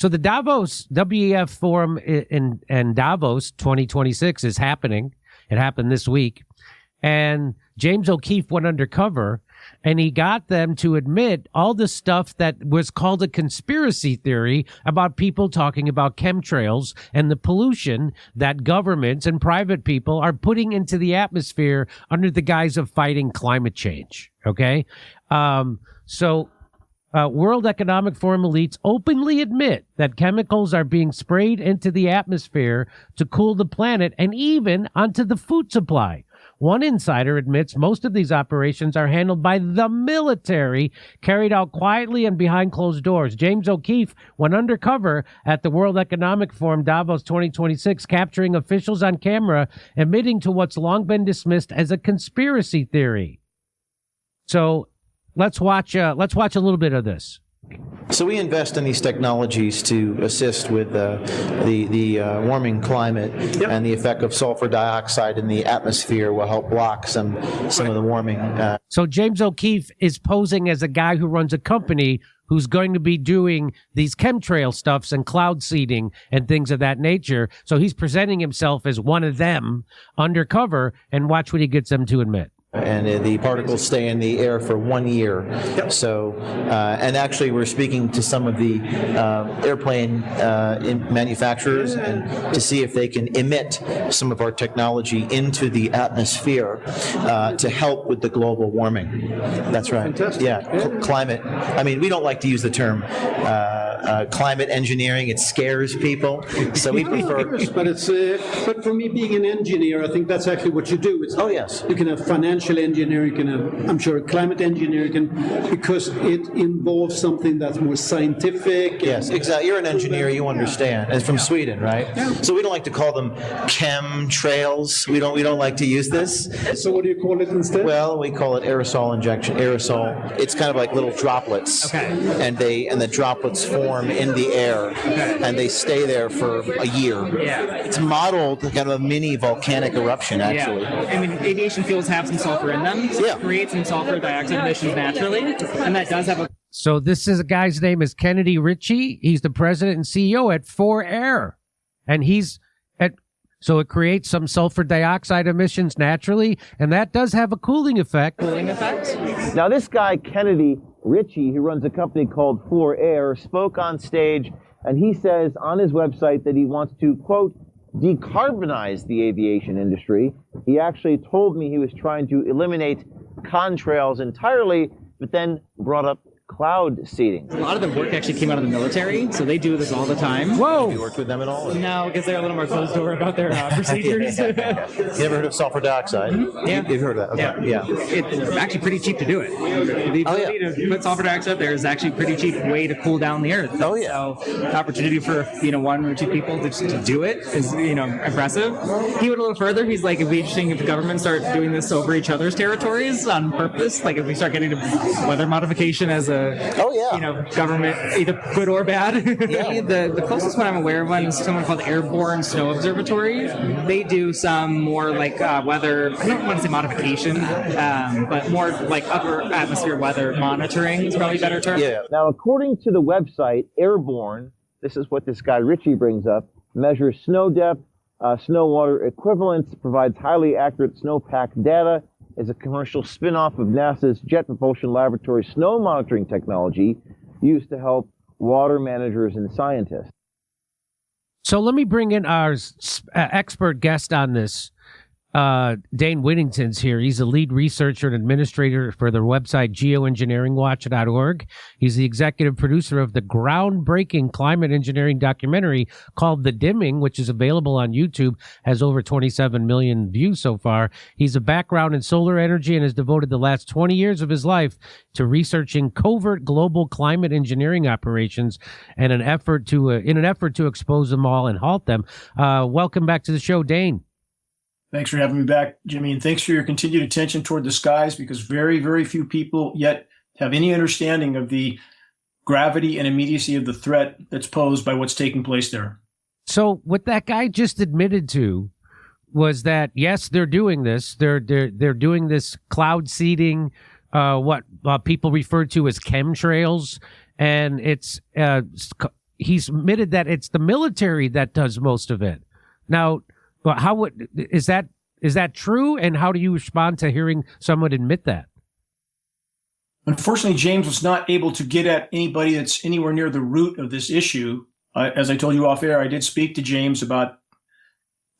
So the Davos WEF Forum in Davos 2026 is happening. It happened this week. And James O'Keefe went undercover, and he got them to admit all the stuff that was called a conspiracy theory about people talking about chemtrails and the pollution that governments and private people are putting into the atmosphere under the guise of fighting climate change. Okay? World Economic Forum elites openly admit that chemicals are being sprayed into the atmosphere to cool the planet and even onto the food supply. One insider admits most of these operations are handled by the military, carried out quietly and behind closed doors. James O'Keefe went undercover at the World Economic Forum Davos 2026, capturing officials on camera, admitting to what's long been dismissed as a conspiracy theory. So let's watch a little bit of this. So we invest in these technologies to assist with the warming climate, and the effect of sulfur dioxide in the atmosphere will help block some of the warming. So James O'Keefe is posing as a guy who runs a company who's going to be doing these chemtrail stuffs and cloud seeding and things of that nature. So he's presenting himself as one of them undercover, and watch what he gets them to admit. And the particles stay in the air for 1 year. So, and actually we're speaking to some of the airplane manufacturers and to see if they can emit some of our technology into the atmosphere to help with the global warming. That's right. Fantastic. Yeah, climate. I mean, we don't like to use the term climate engineering. It scares people. So we prefer. But for me, being an engineer, I think that's actually what you do. Oh, yes. You can have financial engineering, you can have, I'm sure, climate engineering, because it involves something that's more scientific. Yes, exactly. You're an engineer, you understand. It's from Sweden, right? Yeah. So we don't like to call them chemtrails. We don't like to use this. So what do you call it instead? Well, we call it aerosol injection. Aerosol. It's kind of like little droplets. Okay. And the droplets form in the air. Okay. And they stay there for a year. Yeah. It's modeled kind of a mini volcanic eruption, actually. Yeah. I mean, aviation fuels have some sulfur in them, so it creates some sulfur dioxide emissions naturally, and that does have a... So this is a guy's name is Kennedy Ritchie. He's the president and CEO at 4Air. And so it creates some sulfur dioxide emissions naturally, and that does have a cooling effect. Cooling effect? Now, this guy, Kennedy Ritchie, who runs a company called 4Air, spoke on stage, and he says on his website that he wants to, quote, decarbonize the aviation industry. He actually told me he was trying to eliminate contrails entirely, but then brought up cloud seeding. A lot of the work actually came out of the military, so they do this all the time. Whoa! Have you worked with them at all? No, because they're a little more closed door about their procedures. You ever heard of sulfur dioxide? Mm-hmm. Yeah. You've heard of that? Okay. Yeah. It's actually pretty cheap to do it. The ability to put sulfur dioxide there is actually a pretty cheap way to cool down the earth. Oh, yeah. So the opportunity for, one or two people to do it is, impressive. He went a little further. He's like, it'd be interesting if the government start doing this over each other's territories on purpose. Like if we start getting to weather modification as a, government, either good or bad. Yeah. The closest one I'm aware of is someone called Airborne Snow Observatory. They do some more like weather, I don't want to say modification, but more like upper atmosphere weather monitoring is probably a better term. Yeah. Now, according to the website Airborne, this is what this guy Ritchie brings up, measures snow depth, snow water equivalence, provides highly accurate snowpack data, is a commercial spin-off of NASA's Jet Propulsion Laboratory snow monitoring technology used to help water managers and scientists. So let me bring in our expert guest on this. Dane Wigington's here. He's a lead researcher and administrator for the website geoengineeringwatch.org. He's the executive producer of the groundbreaking climate engineering documentary called The Dimming, which is available on YouTube, has over 27 million views so far. He's a background in solar energy and has devoted the last 20 years of his life to researching covert global climate engineering operations and in an effort to expose them all and halt them. Welcome back to the show, Dane. Thanks for having me back, Jimmy, and thanks for your continued attention toward the skies, because very, very few people yet have any understanding of the gravity and immediacy of the threat that's posed by what's taking place there. So what that guy just admitted to was that, yes, they're doing this. They're doing this cloud seeding, what people refer to as chemtrails, and it's he's admitted that it's the military that does most of it. Now, is that true? And how do you respond to hearing someone admit that? Unfortunately, James was not able to get at anybody that's anywhere near the root of this issue. As I told you off air, I did speak to James about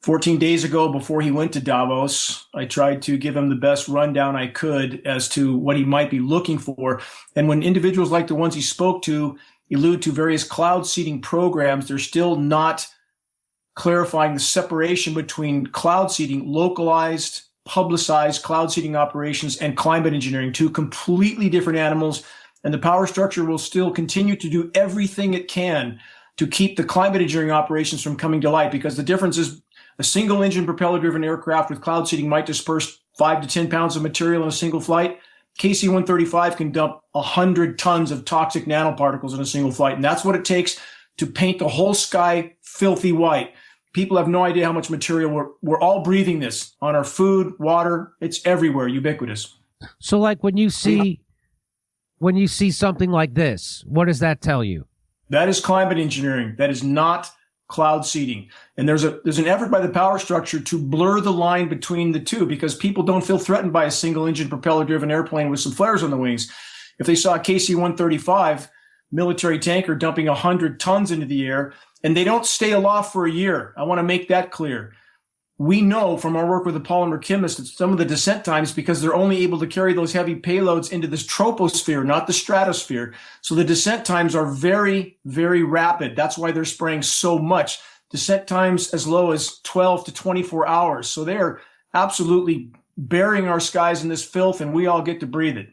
14 days ago before he went to Davos. I tried to give him the best rundown I could as to what he might be looking for. And when individuals like the ones he spoke to allude to various cloud seeding programs, they're still not clarifying the separation between cloud seeding, localized, publicized cloud seeding operations, and climate engineering, two completely different animals. And the power structure will still continue to do everything it can to keep the climate engineering operations from coming to light, because the difference is a single engine propeller driven aircraft with cloud seeding might disperse 5 to 10 pounds of material in a single flight. KC-135 can dump 100 tons of toxic nanoparticles in a single flight. And that's what it takes to paint the whole sky filthy white. People have no idea how much material we're all breathing this on our food, water. It's everywhere, ubiquitous. So like when you see something like this, what does that tell you? That is climate engineering. That is not cloud seeding. And there's an effort by the power structure to blur the line between the two, because people don't feel threatened by a single engine propeller driven airplane with some flares on the wings. If they saw a KC-135 military tanker dumping 100 tons into the air, and they don't stay aloft for a year, I want to make that clear. We know from our work with the polymer chemists that some of the descent times, because they're only able to carry those heavy payloads into this troposphere, not the stratosphere. So the descent times are very, very rapid. That's why they're spraying so much. Descent times as low as 12 to 24 hours. So they're absolutely burying our skies in this filth, and we all get to breathe it.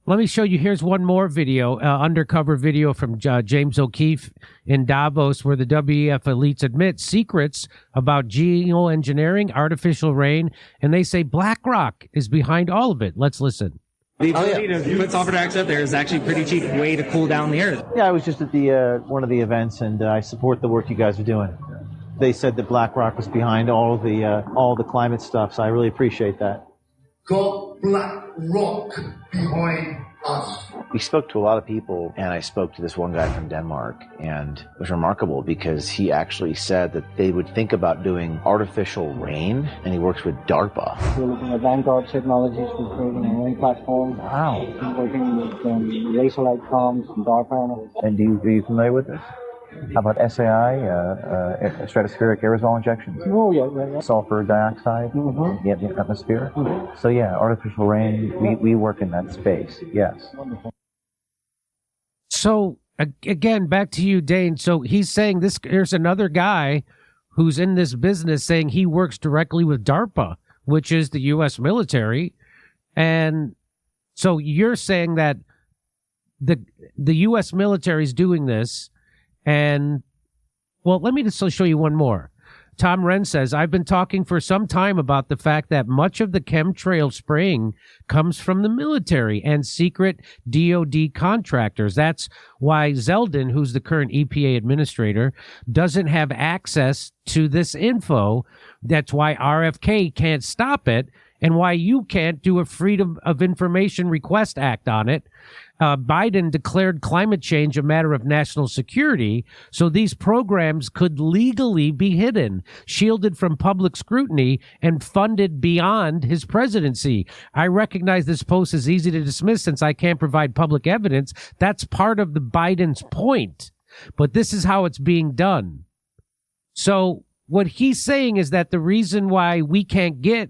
Let me show you. Here's one more video, undercover video from James O'Keefe in Davos, where the WEF elites admit secrets about geoengineering, artificial rain, and they say BlackRock is behind all of it. Let's listen. The ability to put sulfur dioxide there is actually a pretty cheap way to cool down the earth. Yeah, I was just at the one of the events, and I support the work you guys are doing. They said that BlackRock was behind all the climate stuff, so I really appreciate that. Got BlackRock behind us. We spoke to a lot of people, and I spoke to this one guy from Denmark, and it was remarkable because he actually said that they would think about doing artificial rain, and he works with DARPA. We're looking at Vanguard technologies for creating a rain platform. Wow. We're working with laser light comms and DARPA. And are you familiar with this? How about SAI, stratospheric aerosol injections? Oh, yeah. Sulfur dioxide in the atmosphere? Mm-hmm. So, yeah, artificial rain, we work in that space, yes. Wonderful. So, again, back to you, Dane. So he's saying there's another guy who's in this business saying he works directly with DARPA, which is the U.S. military. And so you're saying that the U.S. military is doing this. And, well, let me just show you one more. Tom Wren says, I've been talking for some time about the fact that much of the chemtrail spraying comes from the military and secret DOD contractors. That's why Zeldin, who's the current EPA administrator, doesn't have access to this info. That's why RFK can't stop it, and why you can't do a Freedom of Information Request Act on it. Biden declared climate change a matter of national security, so these programs could legally be hidden, shielded from public scrutiny, and funded beyond his presidency. I recognize this post is easy to dismiss since I can't provide public evidence. That's part of the Biden's point. But this is how it's being done. So what he's saying is that the reason why we can't get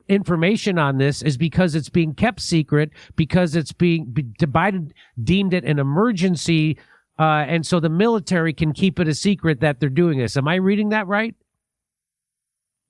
information on this is because it's being kept secret, because it's Biden deemed it an emergency, and so the military can keep it a secret that they're doing this. Am I reading that right?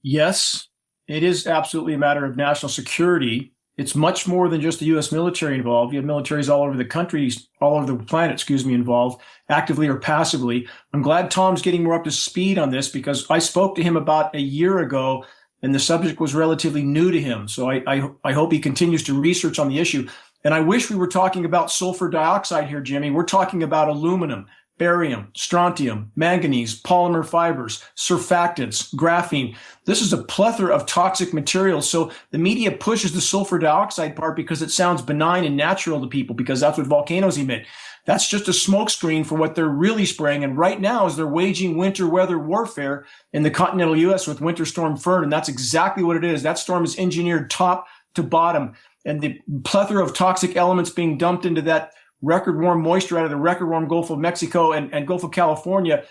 Yes, it is absolutely a matter of national security. It's much more than just the U.S. military involved. You have militaries all over the country, all over the planet, involved, actively or passively. I'm glad Tom's getting more up to speed on this, because I spoke to him about a year ago, and the subject was relatively new to him. So I hope he continues to research on the issue. And I wish we were talking about sulfur dioxide here, Jimmy. We're talking about aluminum, barium, strontium, manganese, polymer fibers, surfactants, graphene. This is a plethora of toxic materials. So the media pushes the sulfur dioxide part because it sounds benign and natural to people, because that's what volcanoes emit. That's just a smokescreen for what they're really spraying. And right now, as they're waging winter weather warfare in the continental U.S. with Winter Storm Fern, and that's exactly what it is. That storm is engineered top to bottom. And the plethora of toxic elements being dumped into that record warm moisture out of the record warm Gulf of Mexico and Gulf of California,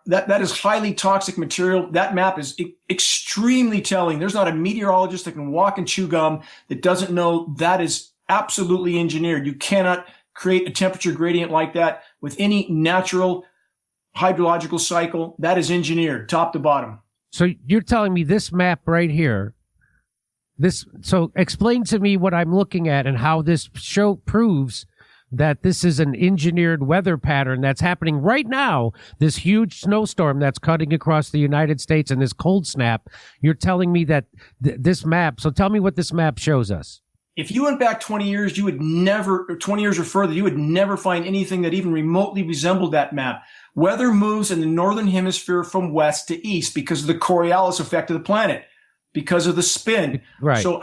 that is highly toxic material. That map is extremely telling. There's not a meteorologist that can walk and chew gum that doesn't know that is absolutely engineered. You cannot create a temperature gradient like that with any natural hydrological cycle. That is engineered top to bottom. So you're telling me this map right here, so explain to me what I'm looking at and how this show proves that this is an engineered weather pattern that's happening right now, this huge snowstorm that's cutting across the United States and this cold snap. You're telling me that this map, so tell me what this map shows us. If you went back 20 years, you would never, or 20 years or further, you would never find anything that even remotely resembled that map. Weather moves in the northern hemisphere from west to east because of the Coriolis effect of the planet, because of the spin. Right. So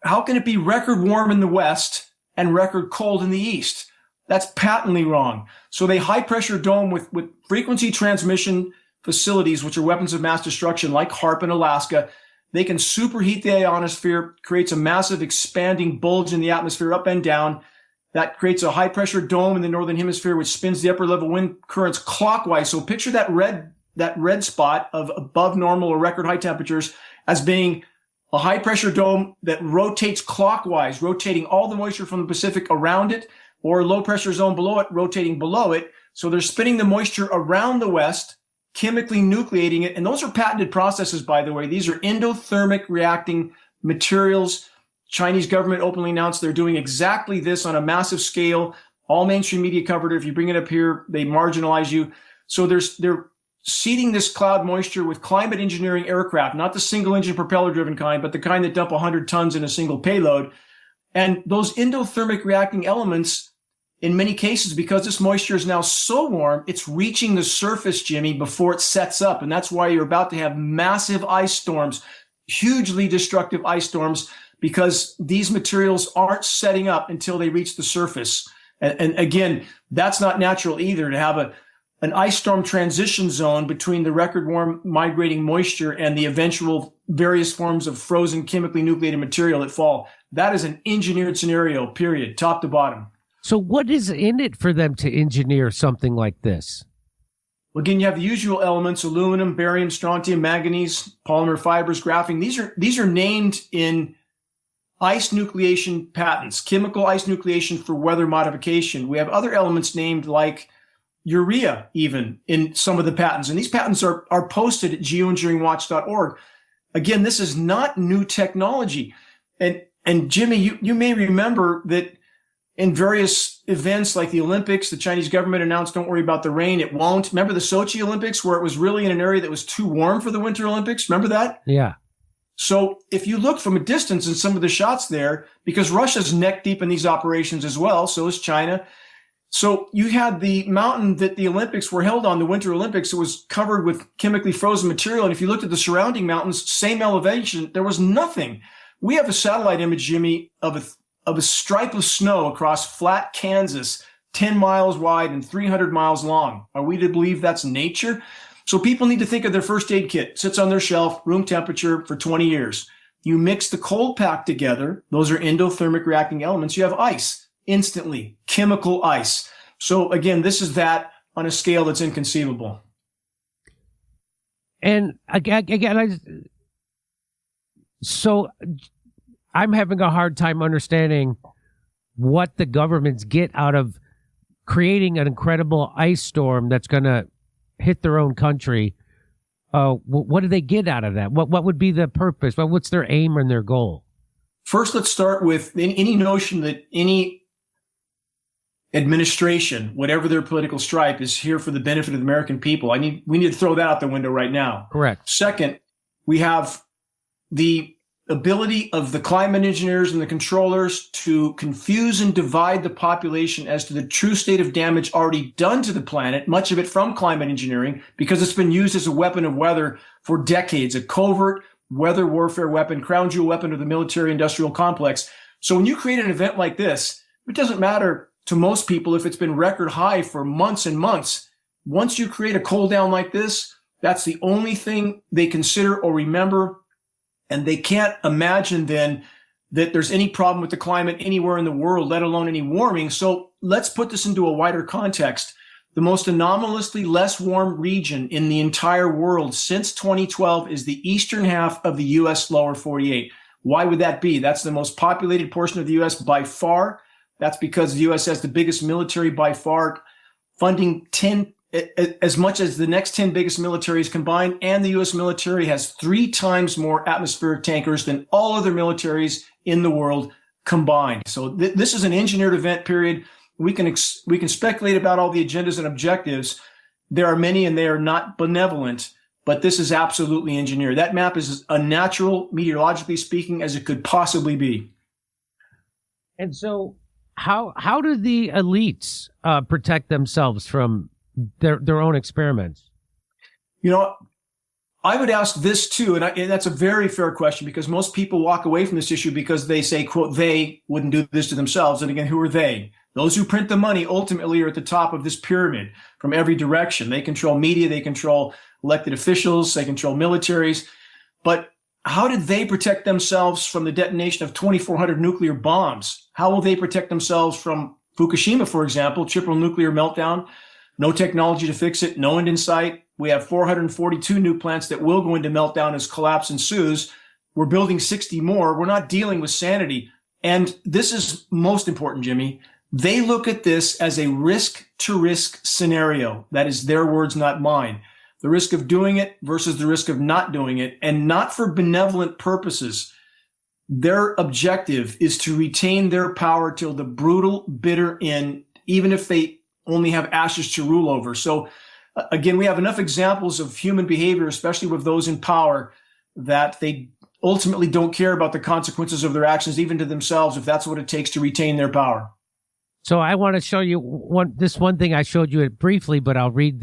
how can it be record warm in the west and record cold in the east? That's patently wrong. So they high pressure dome with frequency transmission facilities, which are weapons of mass destruction like HARP in Alaska. They can superheat the ionosphere, creates a massive expanding bulge in the atmosphere up and down. That creates a high pressure dome in the northern hemisphere, which spins the upper level wind currents clockwise. So picture that red spot of above normal or record high temperatures as being a high pressure dome that rotates clockwise, rotating all the moisture from the Pacific around it, or low pressure zone below it, rotating below it. So they're spinning the moisture around the west, chemically nucleating it. And those are patented processes, by the way. These are endothermic reacting materials. Chinese government openly announced they're doing exactly this on a massive scale. All mainstream media covered it. If you bring it up here, they marginalize you. So they're seeding this cloud moisture with climate engineering aircraft, not the single engine propeller driven kind, but the kind that dump 100 tons in a single payload. And those endothermic reacting elements, in many cases, because this moisture is now so warm, it's reaching the surface, Jimmy, before it sets up. And that's why you're about to have massive ice storms, hugely destructive ice storms, because these materials aren't setting up until they reach the surface. And again, that's not natural either, to have an ice storm transition zone between the record warm migrating moisture and the eventual various forms of frozen chemically nucleated material that fall. That is an engineered scenario, period, top to bottom. So what is in it for them to engineer something like this? Well, again, you have the usual elements: aluminum, barium, strontium, manganese, polymer fibers, graphene. These are named in ice nucleation patents, chemical ice nucleation for weather modification. We have other elements named like urea, even in some of the patents. And these patents are posted at geoengineeringwatch.org. Again, this is not new technology. And Jimmy, you may remember that in various events like the Olympics, the Chinese government announced, don't worry about the rain, it won't. Remember the Sochi Olympics, where it was really in an area that was too warm for the Winter Olympics? Remember that? Yeah. So if you look from a distance in some of the shots there, because Russia's neck deep in these operations as well, so is China. So you had the mountain that the Olympics were held on, the Winter Olympics. It was covered with chemically frozen material. And if you looked at the surrounding mountains, same elevation, there was nothing. We have a satellite image, Jimmy, of a stripe of snow across flat Kansas, 10 miles wide and 300 miles long. Are we to believe that's nature? So people need to think of their first aid kit. Sits on their shelf, room temperature for 20 years. You mix the cold pack together. Those are endothermic reacting elements. You have ice instantly, chemical ice. So again, this is that on a scale that's inconceivable. And again, so I'm having a hard time understanding what the governments get out of creating an incredible ice storm that's going to hit their own country. What do they get out of that? What would be the purpose? What's their aim and their goal? First, let's start with any notion that any administration, whatever their political stripe, is here for the benefit of the American people. We need to throw that out the window right now. Correct. Second, we have the ability of the climate engineers and the controllers to confuse and divide the population as to the true state of damage already done to the planet, much of it from climate engineering, because it's been used as a weapon of weather for decades, a covert weather warfare weapon, crown jewel weapon of the military industrial complex. So when you create an event like this, it doesn't matter to most people if it's been record high for months and months. Once you create a cold down like this, that's the only thing they consider or remember. And they can't imagine then that there's any problem with the climate anywhere in the world, let alone any warming. So let's put this into a wider context. The most anomalously less warm region in the entire world since 2012 is the eastern half of the U.S. lower 48. Why would that be? That's the most populated portion of the U.S. by far. That's because the U.S. has the biggest military by far, funding as much as the next 10 biggest militaries combined. And the U.S. military has 3 times more atmospheric tankers than all other militaries in the world combined. So this is an engineered event, period. We can speculate about all the agendas and objectives. There are many and they are not benevolent, but this is absolutely engineered. That map is as unnatural, meteorologically speaking, as it could possibly be. And so how do the elites protect themselves from their own experiments? You know, I would ask this too, and that's a very fair question, because most people walk away from this issue because they say, quote, they wouldn't do this to themselves. And again, who are they? Those who print the money ultimately are at the top of this pyramid from every direction. They control media, they control elected officials, they control militaries. But how did they protect themselves from the detonation of 2,400 nuclear bombs? How will they protect themselves from Fukushima, for example, triple nuclear meltdown? No technology to fix it, no end in sight. We have 442 new plants that will go into meltdown as collapse ensues. We're building 60 more. We're not dealing with sanity. And this is most important, Jimmy. They look at this as a risk-to-risk scenario. That is their words, not mine. The risk of doing it versus the risk of not doing it, and not for benevolent purposes. Their objective is to retain their power till the brutal, bitter end, even if they only have ashes to rule over. So again, we have enough examples of human behavior, especially with those in power, that they ultimately don't care about the consequences of their actions, even to themselves, if that's what it takes to retain their power. So I want to show you one thing. I showed you it briefly, but I'll read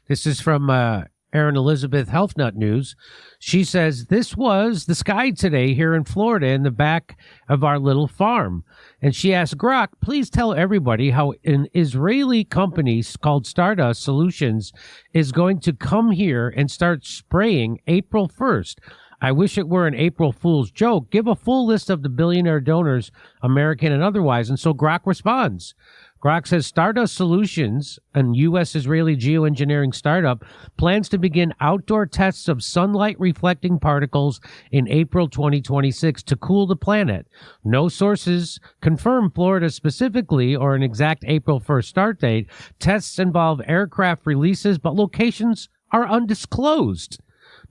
this is from Erin Elizabeth Health Nut News. She says, this was the sky today here in Florida in the back of our little farm. And she asked, Grok, please tell everybody how an Israeli company called Stardust Solutions is going to come here and start spraying April 1st. I wish it were an April Fool's joke. Give a full list of the billionaire donors, American and otherwise. And so Grok responds. Grok says Stardust Solutions, a U.S.-Israeli geoengineering startup, plans to begin outdoor tests of sunlight-reflecting particles in April 2026 to cool the planet. No sources confirm Florida specifically or an exact April 1st start date. Tests involve aircraft releases, but locations are undisclosed.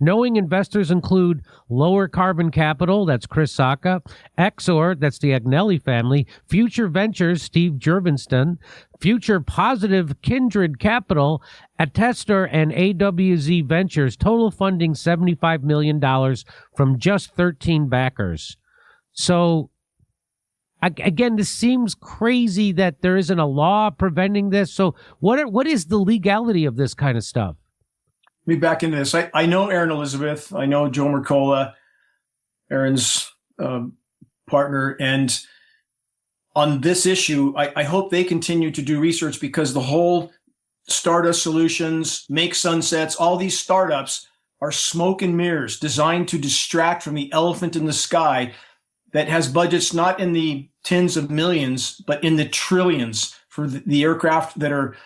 Knowing investors include Lower Carbon Capital, that's Chris Sacca, Exor, that's the Agnelli family, Future Ventures, Steve Jurvenston, Future Positive Kindred Capital, Attestor, and AWZ Ventures, total funding $75 million from just 13 backers. So, again, this seems crazy that there isn't a law preventing this. So what is the legality of this kind of stuff? Let me back into this. I know Erin Elizabeth. I know Joe Mercola, Erin's partner. And on this issue, I hope they continue to do research, because the whole Stardust Solutions, Make Sunsets, all these startups are smoke and mirrors designed to distract from the elephant in the sky that has budgets not in the tens of millions, but in the trillions for the aircraft that are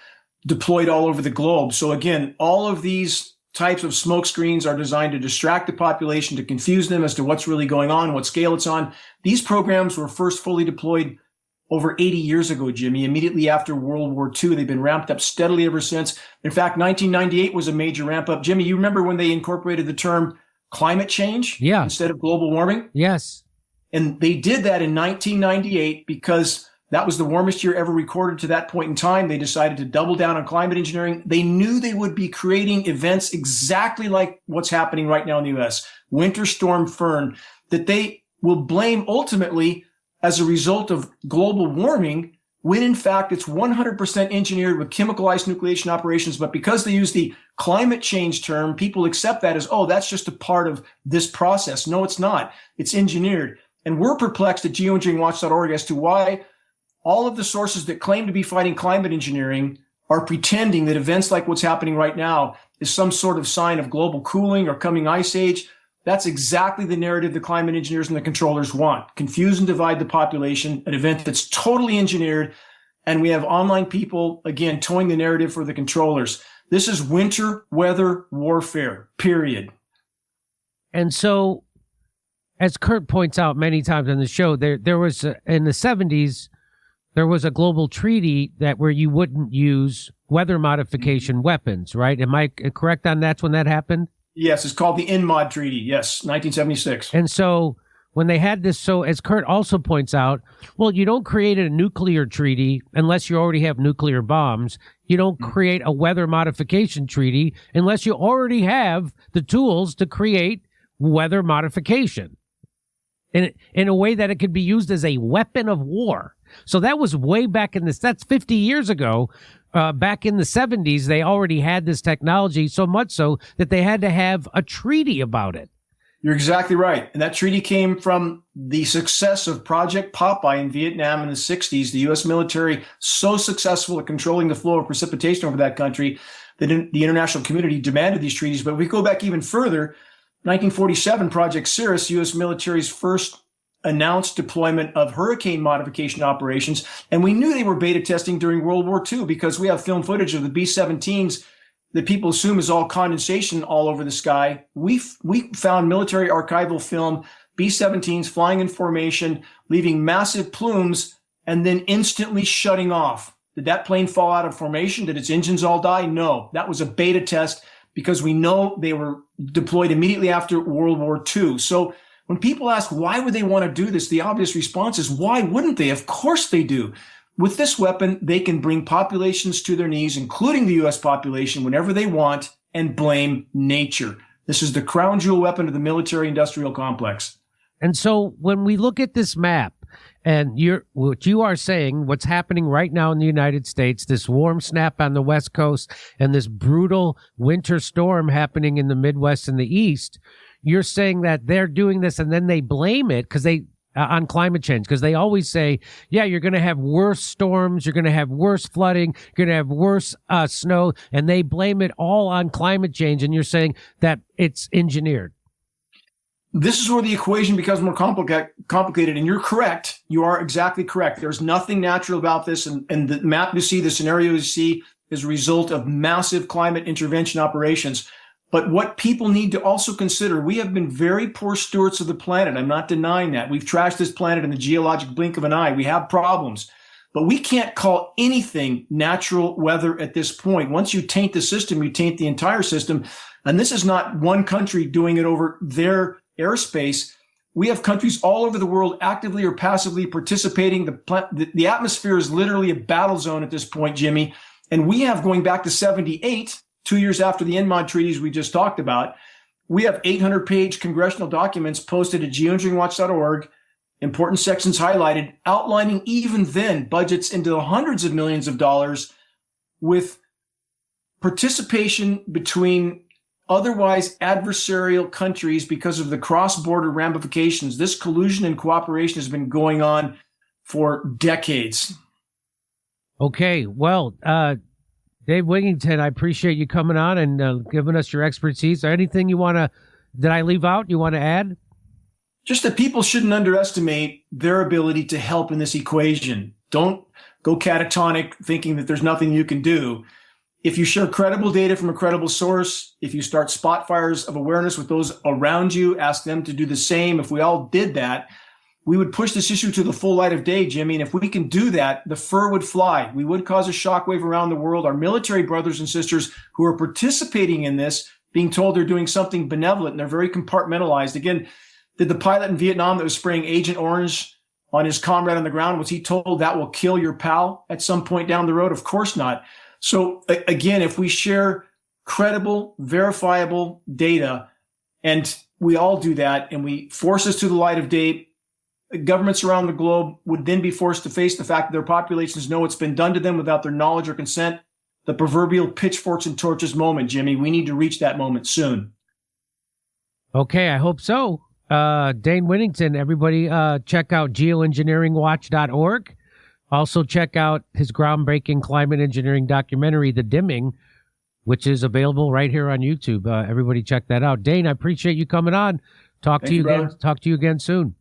deployed all over the globe. So again, all of these types of smoke screens are designed to distract the population, to confuse them as to what's really going on, what scale it's on. These programs were first fully deployed over 80 years ago, Jimmy, immediately after World War II. They've been ramped up steadily ever since. In fact, 1998 was a major ramp up. Jimmy, you remember when they incorporated the term climate change instead of global warming? Yes. And they did that in 1998 because that was the warmest year ever recorded to that point in time. They decided to double down on climate engineering. They knew they would be creating events exactly like what's happening right now in the U.S., Winter Storm Fern, that they will blame ultimately as a result of global warming, when in fact it's 100% engineered with chemical ice nucleation operations. But because they use the climate change term, people accept that as, oh, that's just a part of this process. No, it's not. It's engineered. And we're perplexed at geoengineeringwatch.org as to why all of the sources that claim to be fighting climate engineering are pretending that events like what's happening right now is some sort of sign of global cooling or coming ice age. That's exactly the narrative the climate engineers and the controllers want. Confuse and divide the population, an event that's totally engineered. And we have online people, again, towing the narrative for the controllers. This is winter weather warfare, period. And so, as Kurt points out many times on the show, there was in the 70s, there was a global treaty where you wouldn't use weather modification weapons, right? Am I correct on that's when that happened? Yes, it's called the NMOD Treaty. Yes, 1976. And so when they had this, so as Kurt also points out, well, you don't create a nuclear treaty unless you already have nuclear bombs. You don't create a weather modification treaty unless you already have the tools to create weather modification in a way that it could be used as a weapon of war. So that was way back in this, that's 50 years ago. Back in the 70s, they already had this technology, so much so that they had to have a treaty about it. You're exactly right. And that treaty came from the success of Project Popeye in Vietnam in the 60s. The U.S. military so successful at controlling the flow of precipitation over that country that the international community demanded these treaties. But if we go back even further, 1947, Project Cirrus, U.S. military's first announced deployment of hurricane modification operations. And we knew they were beta testing during World War II because we have film footage of the B-17s that people assume is all condensation all over the sky. We found military archival film, B-17s flying in formation, leaving massive plumes, and then instantly shutting off. Did that plane fall out of formation? Did its engines all die? No, that was a beta test because we know they were deployed immediately after World War II. So when people ask, why would they want to do this? The obvious response is, why wouldn't they? Of course they do. With this weapon, they can bring populations to their knees, including the U.S. population, whenever they want, and blame nature. This is the crown jewel weapon of the military-industrial complex. And so when we look at this map, and what you are saying, what's happening right now in the United States, this warm snap on the West Coast and this brutal winter storm happening in the Midwest and the East, you're saying that they're doing this and then they blame it because on climate change, because they always say, yeah, you're going to have worse storms, you're going to have worse flooding, you're going to have worse snow, and they blame it all on climate change. And you're saying that it's engineered. This is where the equation becomes more complicated, and you're correct. You are exactly correct. There's nothing natural about this, and the map you see, the scenario you see, is a result of massive climate intervention operations. But what people need to also consider, we have been very poor stewards of the planet. I'm not denying that. We've trashed this planet in the geologic blink of an eye. We have problems. But we can't call anything natural weather at this point. Once you taint the system, you taint the entire system. And this is not one country doing it over their airspace. We have countries all over the world actively or passively participating. The atmosphere is literally a battle zone at this point, Jimmy. And we have, going back to 78, 2 years after the NMOD treaties we just talked about, we have 800-page congressional documents posted at geoengineeringwatch.org, important sections highlighted, outlining even then budgets into the hundreds of millions of dollars with participation between otherwise adversarial countries because of the cross-border ramifications. This collusion and cooperation has been going on for decades. Okay, well, Dave Wigington, I appreciate you coming on and giving us your expertise. Is there anything did I leave out you want to add? Just that people shouldn't underestimate their ability to help in this equation. Don't go catatonic thinking that there's nothing you can do. If you share credible data from a credible source, if you start spot fires of awareness with those around you, ask them to do the same. If we all did that, we would push this issue to the full light of day, Jimmy. And if we can do that, the fur would fly. We would cause a shockwave around the world. Our military brothers and sisters who are participating in this, being told they're doing something benevolent, and they're very compartmentalized. Again, did the pilot in Vietnam that was spraying Agent Orange on his comrade on the ground, was he told that will kill your pal at some point down the road? Of course not. So again, if we share credible, verifiable data, and we all do that, and we force us to the light of day, governments around the globe would then be forced to face the fact that their populations know what's been done to them without their knowledge or consent. The proverbial pitchforks and torches moment, Jimmy. We need to reach that moment soon. Okay, I hope so. Dane Wigington, everybody check out geoengineeringwatch.org. Also, check out his groundbreaking climate engineering documentary, The Dimming, which is available right here on YouTube. Everybody check that out. Dane, I appreciate you coming on. Talk to you again soon.